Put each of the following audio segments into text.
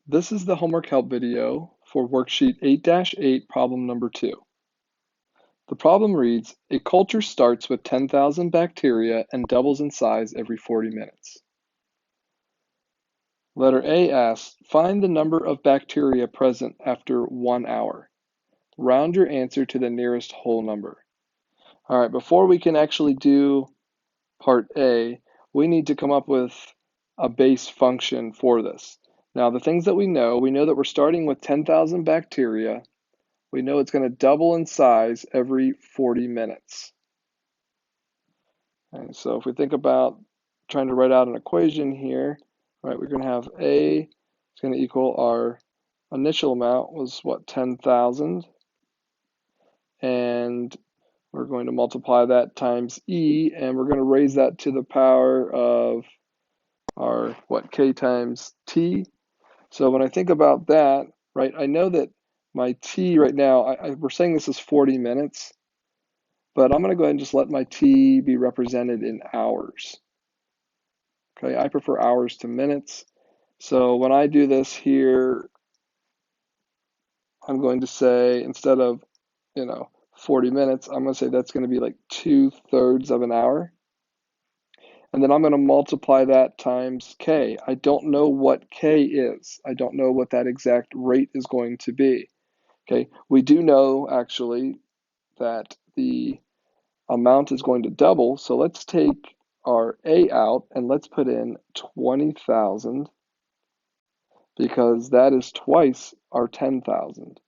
This is the homework help video for worksheet 8-8, problem number 2. The problem reads, a culture starts with 10,000 bacteria and doubles in size every 40 minutes. Letter A asks, find the number of bacteria present after 1 hour. Round your answer to the nearest whole number. All right, before we can actually do part A, we need to come up with a base function for this. Now, the things that we know that we're starting with 10,000 bacteria. We know it's going to double in size every 40 minutes. Okay, so if we think about trying to write out an equation here, right, we're going to have A is going to equal our initial amount was what, 10,000, and we're going to multiply that times E, and we're going to raise that to the power of our, what, K times T. So when I think about that, right, I know that my T right now, we're saying this is 40 minutes, but I'm going to go ahead and just let my T be represented in hours. Okay, I prefer hours to minutes. So when I do this here, I'm going to say, instead of, 40 minutes, I'm going to say that's going to be like 2/3 of an hour. And then I'm going to multiply that times K. I don't know what K is. I don't know what that exact rate is going to be. Okay, we do know actually that the amount is going to double. So let's take our A out and let's put in 20,000 because that is twice our 10,000.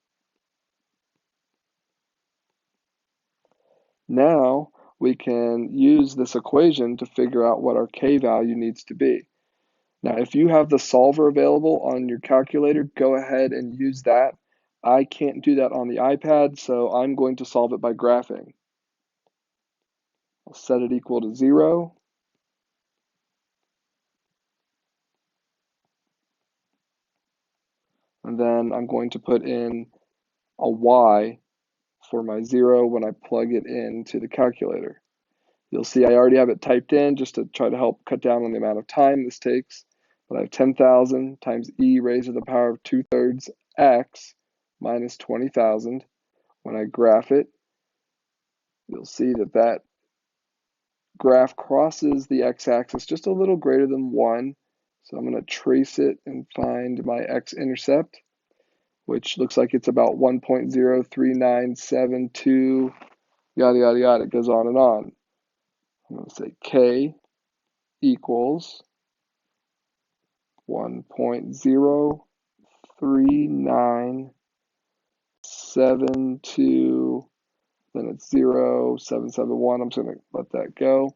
Now we can use this equation to figure out what our K value needs to be. Now, if you have the solver available on your calculator, go ahead and use that. I can't do that on the iPad, so I'm going to solve it by graphing. I'll set it equal to 0. And then I'm going to put in a Y for my 0 when I plug it into the calculator. You'll see I already have it typed in just to try to help cut down on the amount of time this takes. But I have 10,000 times E raised to the power of 2/3 X minus 20,000. When I graph it, you'll see that that graph crosses the x-axis just a little greater than 1. So I'm going to trace it and find my x-intercept, which looks like it's about 1.03972, yada, yada, yada. It goes on and on. I'm going to say K equals 1.03972, then it's 0.771. I'm just going to let that go.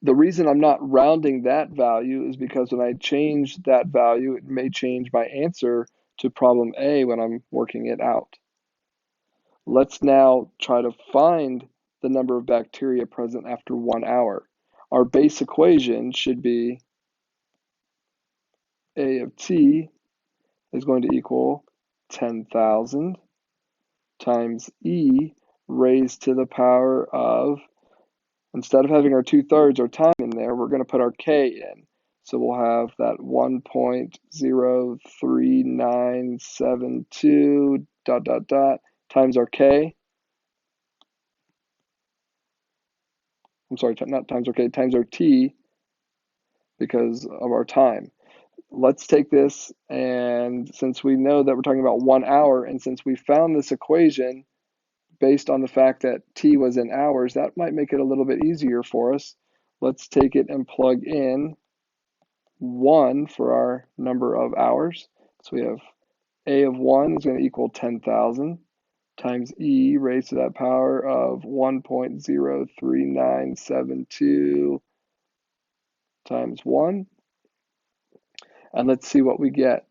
The reason I'm not rounding that value is because when I change that value, it may change my answer to problem A when I'm working it out. Let's now try to find the number of bacteria present after 1 hour. Our base equation should be A of T is going to equal 10,000 times E raised to the power of, instead of having our 2/3 or time in there, we're going to put our K in. So we'll have that 1.03972 ... times our K. I'm sorry, not times our K, times our T because of our time. Let's take this, and since we know that we're talking about 1 hour, and since we found this equation based on the fact that T was in hours, that might make it a little bit easier for us. Let's take it and plug in 1 for our number of hours. So we have A of 1 is going to equal 10,000 times E raised to that power of 1.03972 times 1. And let's see what we get.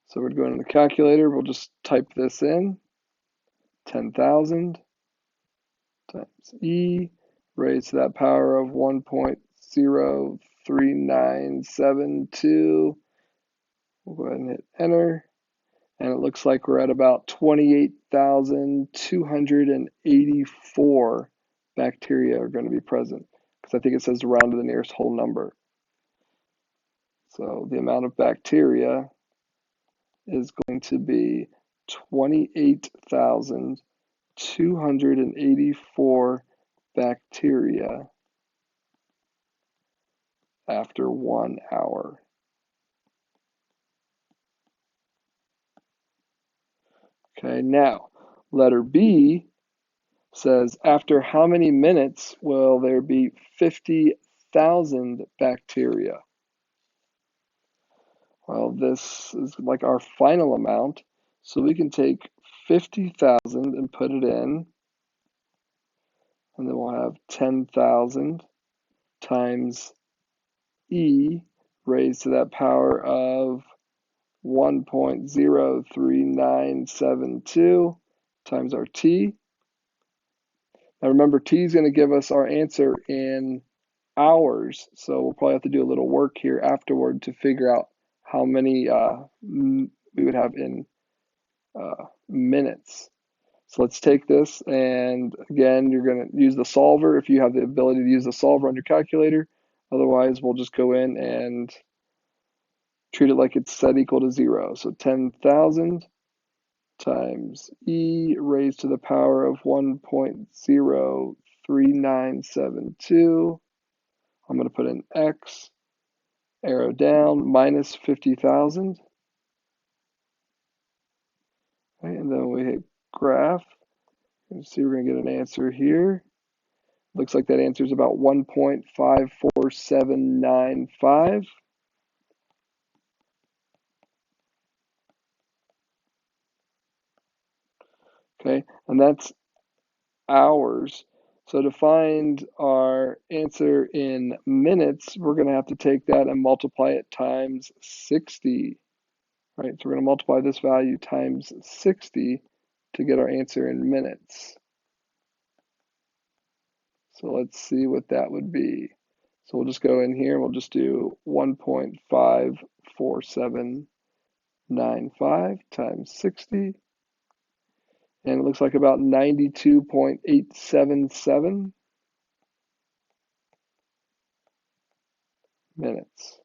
So we're going to the calculator. We'll just type this in. 10,000 times E raised to that power of 1.03972. We'll go ahead and hit enter. And it looks like we're at about 28,284 bacteria are going to be present, because I think it says to round to the nearest whole number. So the amount of bacteria is going to be 28,284 bacteria after 1 hour. Okay, now letter B says, after how many minutes will there be 50,000 bacteria? Well, this is like our final amount, so we can take 50,000 and put it in, and then we'll have 10,000 times E raised to that power of 1.03972 times our T. Now remember, T is going to give us our answer in hours, so we'll probably have to do a little work here afterward to figure out how many we would have in minutes. So let's take this, and again, you're going to use the solver if you have the ability to use the solver on your calculator. Otherwise, we'll just go in and treat it like it's set equal to 0. So 10,000 times E raised to the power of 1.03972. I'm going to put in X, arrow down, minus 50,000. Okay, and then we hit graph. You see we're going to get an answer here. Looks like that answer is about 1.54795. Okay, and that's hours. So to find our answer in minutes, we're going to have to take that and multiply it times 60. Right, so we're going to multiply this value times 60 to get our answer in minutes. So let's see what that would be. So we'll just go in here and we'll just do 1.54795 times 60. And it looks like about 92.877 minutes.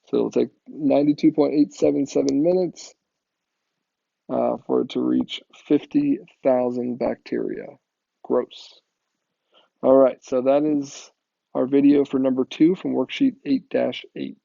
So it'll take 92.877 minutes for it to reach 50,000 bacteria. Gross. All right, so that is our video for number 2 from worksheet 8-8.